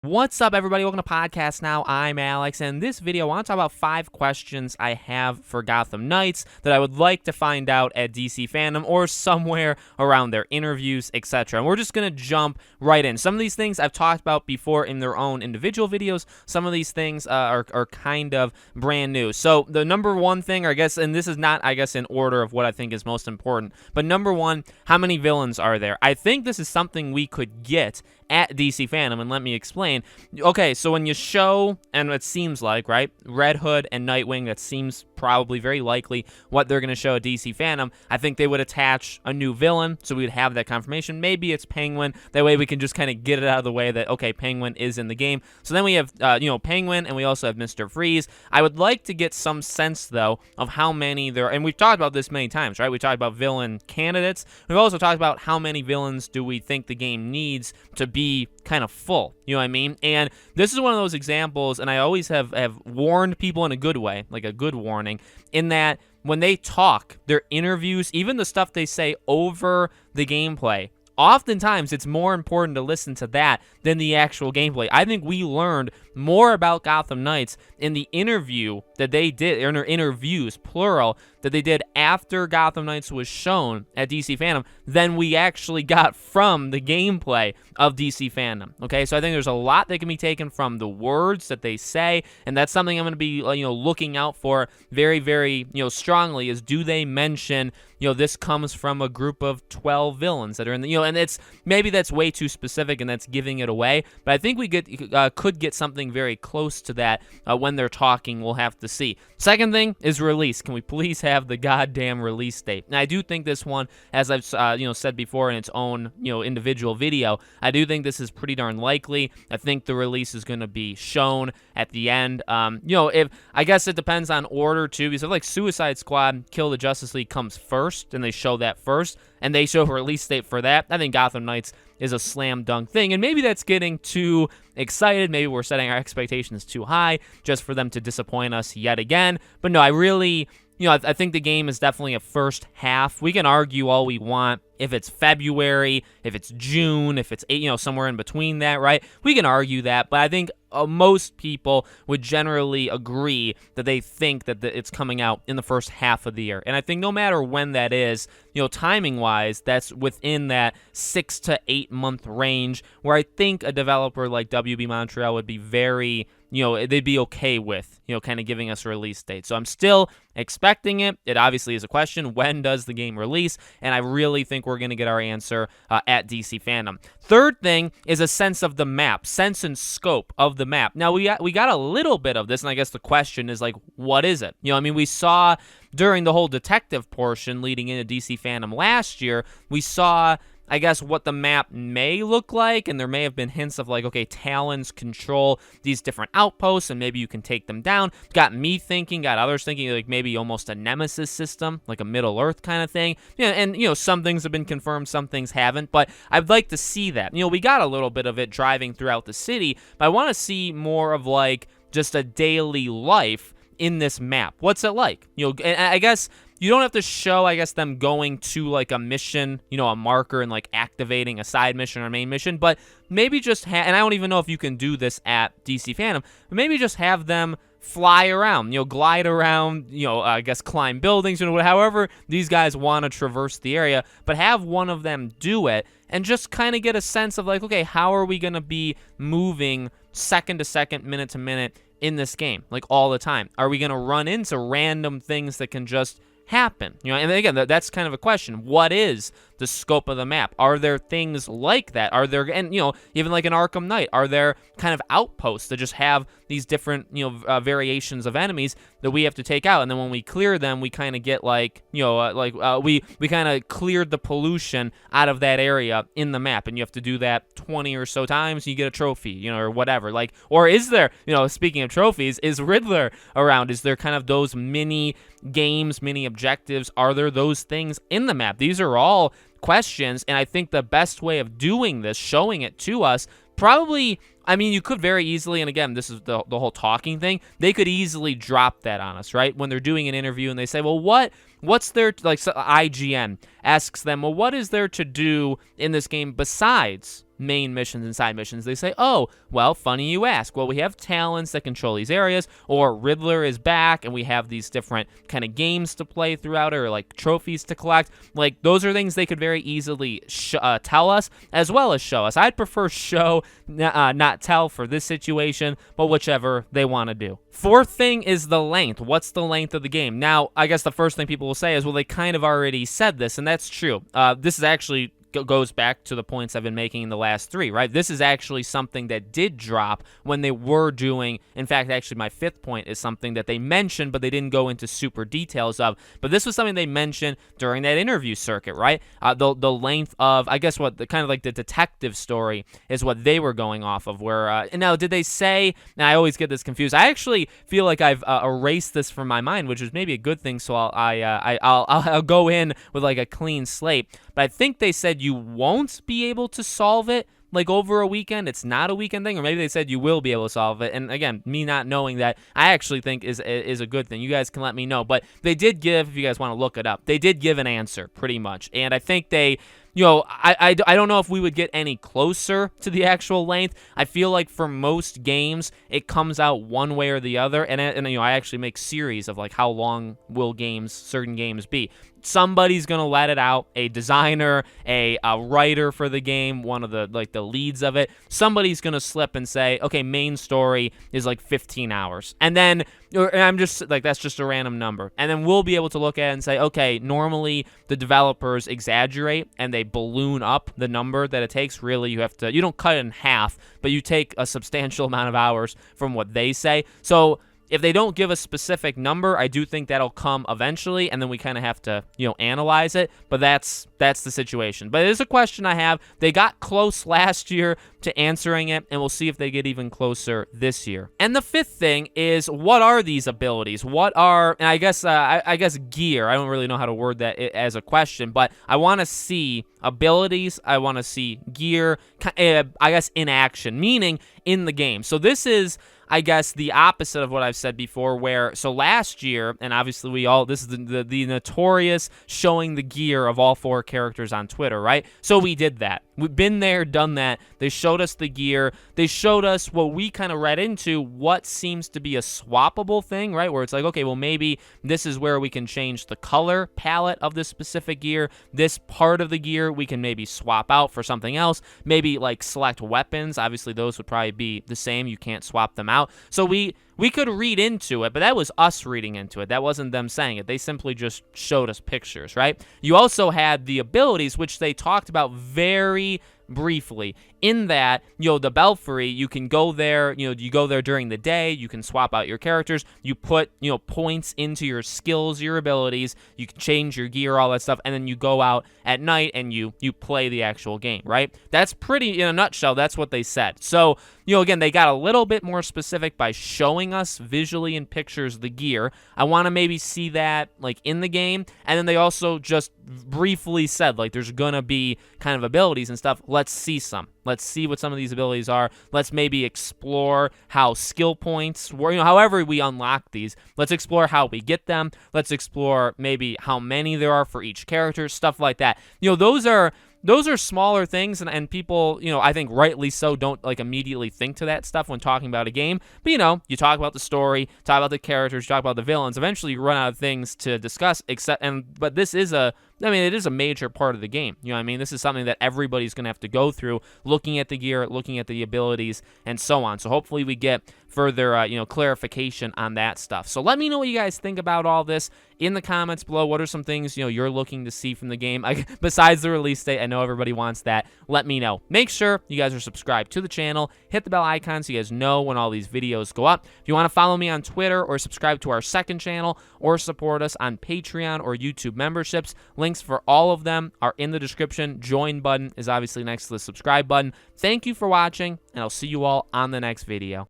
What's up, everybody? Welcome to Podcast Now. I'm Alex, and in this video, I want to talk about 5 questions I have for Gotham Knights that I would like to find out at DC Fandom or somewhere around their interviews, etc. And we're just going to jump right in. Some of these things I've talked about before in their own individual videos. Some of these things are kind of brand new. So the number one thing, or I guess, and this is not, I guess, in order of what I think is most important, but number one, how many villains are there? I think this is something we could get at DC Fandom, and let me explain. Okay, so when you show, and it seems like, right, Red Hood and Nightwing, that seems probably very likely what they're going to show at DC Fandom. I think they would attach a new villain, so we would have that confirmation. Maybe it's Penguin. That way we can just kind of get it out of the way that, okay, Penguin is in the game. So then we have, Penguin, and we also have Mr. Freeze. I would like to get some sense, though, of how many there are, and we've talked about this many times, right? We talked about villain candidates. We've also talked about how many villains do we think the game needs to be kind of full, you know what I mean? And this is one of those examples, and I always have warned people in a good way, like a good warning, in that when they talk, their interviews, even the stuff they say over the gameplay, oftentimes it's more important to listen to that than the actual gameplay. I think we learned more about Gotham Knights in the interview that they did, or interviews, plural, that they did after Gotham Knights was shown at DC Fandom than we actually got from the gameplay of DC Fandom. Okay, so I think there's a lot that can be taken from the words that they say, and that's something I'm going to be, looking out for very, very, strongly. Is do they mention, this comes from a group of 12 villains that are in the, and it's maybe that's way too specific and that's giving it away, but I think we could get something very close to that when they're talking. We'll have to see. Second thing is release. Can we please have the goddamn release date? And I do think this one, as I've said before in its own individual video, I do think this is pretty darn likely. I think the release is going to be shown at the end. If I guess it depends on order too, because if like Suicide Squad, Kill the Justice League comes first, and they show that first, and they show a release date for that, I think Gotham Knights is a slam dunk thing. And maybe that's getting too excited. Maybe we're setting our expectations too high just for them to disappoint us yet again. But no, I really, I think the game is definitely a first half. We can argue all we want if it's February, if it's June, if it's somewhere in between that, right? We can argue that, but I think most people would generally agree that they think that it's coming out in the first half of the year. And I think no matter when that is, timing-wise, that's within that 6 to 8 month range where I think a developer like WB Montreal would be very, they'd be okay with, kind of giving us a release date. So I'm still expecting it. It obviously is a question. When does the game release? And I really think we're going to get our answer at DC Fandom. Third thing is a sense of the map, sense and scope of the map. Now, we got a little bit of this, and I guess the question is, like, what is it? We saw during the whole detective portion leading into DC Fandom last year, we saw, I guess, what the map may look like, and there may have been hints of like, okay, Talons control these different outposts, and maybe you can take them down. Got me thinking, got others thinking, like maybe almost a Nemesis system, like a Middle-earth kind of thing. And some things have been confirmed, some things haven't, but I'd like to see that. We got a little bit of it driving throughout the city, but I want to see more of like just a daily life in this map. What's it like? And I guess you don't have to show, I guess, them going to like a mission, a marker, and like activating a side mission or a main mission, but maybe just and I don't even know if you can do this at DC Fandom, but maybe just have them fly around, glide around, I guess climb buildings, however these guys want to traverse the area, but have one of them do it and just kind of get a sense of like, okay, how are we going to be moving second to second, minute to minute in this game, like all the time? Are we going to run into random things that can just happen? And again, that's kind of a question. What is the scope of the map? Are there things like that? Are there, and even like an Arkham Knight, are there kind of outposts that just have these different variations of enemies that we have to take out, and then when we clear them, we kind of get like we kind of cleared the pollution out of that area in the map, and you have to do that 20 or so times, and you get a trophy, or whatever. Like, or is there, speaking of trophies, is Riddler around? Is there kind of those mini games, mini objectives? Are there those things in the map? These are all questions, and I think the best way of doing this, showing it to us, probably, I mean, you could very easily, and again, this is the whole talking thing, they could easily drop that on us, right? When they're doing an interview and they say, well, what's there, like, so IGN asks them, well, what is there to do in this game besides main missions and side missions. They say, oh, well, funny you ask. Well, we have talents that control these areas, or Riddler is back, and we have these different kind of games to play throughout it, or like trophies to collect. Like, those are things they could very easily tell us, as well as show us. I'd prefer show, not tell for this situation, but whichever they want to do. Fourth thing is the length. What's the length of the game? Now, I guess the first thing people will say is, well, they kind of already said this, and that's true. This is actually goes back to the points I've been making in the last three, right? This is actually something that did drop when they were doing, in fact, actually my fifth point is something that they mentioned, but they didn't go into super details of, but this was something they mentioned during that interview circuit, right? The length of, I guess what, the kind of like the detective story is what they were going off of, where, and now did they say, now I always get this confused, I actually feel like I've erased this from my mind, which is maybe a good thing, so I'll go in with like a clean slate, but I think they said you won't be able to solve it like over a weekend. It's not a weekend thing, or maybe they said you will be able to solve it. And again, me not knowing that, I actually think is a good thing. You guys can let me know. But they did give, if you guys want to look it up, they did give an answer pretty much. And I think they, you know, I don't know if we would get any closer to the actual length. I feel like for most games, it comes out one way or the other. And you know, I actually make series of like how long will certain games be. Somebody's gonna let it out. A designer, a writer for the game, one of the leads of it. Somebody's gonna slip and say, okay, main story is like 15 hours, and then I'm just like, that's just a random number, and then we'll be able to look at it and say, okay, normally the developers exaggerate and they balloon up the number that it takes. Really, you don't cut it in half, but you take a substantial amount of hours from what they say. So if they don't give a specific number, I do think that'll come eventually, and then we kind of have to, you know, analyze it. But that's the situation. But it is a question I have. They got close last year to answering it, and we'll see if they get even closer this year. And the fifth thing is, what are these abilities? What are, and I guess gear. I don't really know how to word that as a question, but I want to see abilities. I want to see gear, I guess, in action, meaning in the game. So this is, I guess, the opposite of what I've said before, where, so last year, and obviously this is the notorious showing the gear of all four characters on Twitter, right? So we did that. We've been there, done that. They showed us the gear. They showed us what we kind of read into what seems to be a swappable thing, right? Where it's like, okay, well, maybe this is where we can change the color palette of this specific gear. This part of the gear we can maybe swap out for something else. Maybe like select weapons. Obviously, those would probably be the same. You can't swap them out. So we could read into it, but that was us reading into it. That wasn't them saying it. They simply just showed us pictures, right? You also had the abilities, which they talked about very briefly, in that, you know, the Belfry, you can go there, you know, you go there during the day, you can swap out your characters, you put, you know, points into your skills, your abilities, you can change your gear, all that stuff, and then you go out at night and you play the actual game, right? That's pretty, in a nutshell, that's what they said. So, you know, again, they got a little bit more specific by showing us visually in pictures the gear. I want to maybe see that, like, in the game, and then they also just briefly said, like, there's gonna be kind of abilities and stuff. Let's see some. Let's see what some of these abilities are. Let's maybe explore how skill points, you know, however we unlock these. Let's explore how we get them. Let's explore maybe how many there are for each character, stuff like that. You know, those are smaller things, and people, you know, I think rightly so, don't like immediately think to that stuff when talking about a game. But, you know, you talk about the story, talk about the characters, talk about the villains. Eventually, you run out of things to discuss. But this is it is a major part of the game. You know what I mean? This is something that everybody's going to have to go through, looking at the gear, looking at the abilities, and so on. So hopefully we get further, clarification on that stuff. So let me know what you guys think about all this in the comments below. What are some things, you know, you're looking to see from the game besides the release date? I know everybody wants that. Let me know. Make sure you guys are subscribed to the channel. Hit the bell icon so you guys know when all these videos go up. If you want to follow me on Twitter or subscribe to our second channel or support us on Patreon or YouTube memberships, links for all of them are in the description. Join button is obviously next to the subscribe button. Thank you for watching, and I'll see you all on the next video.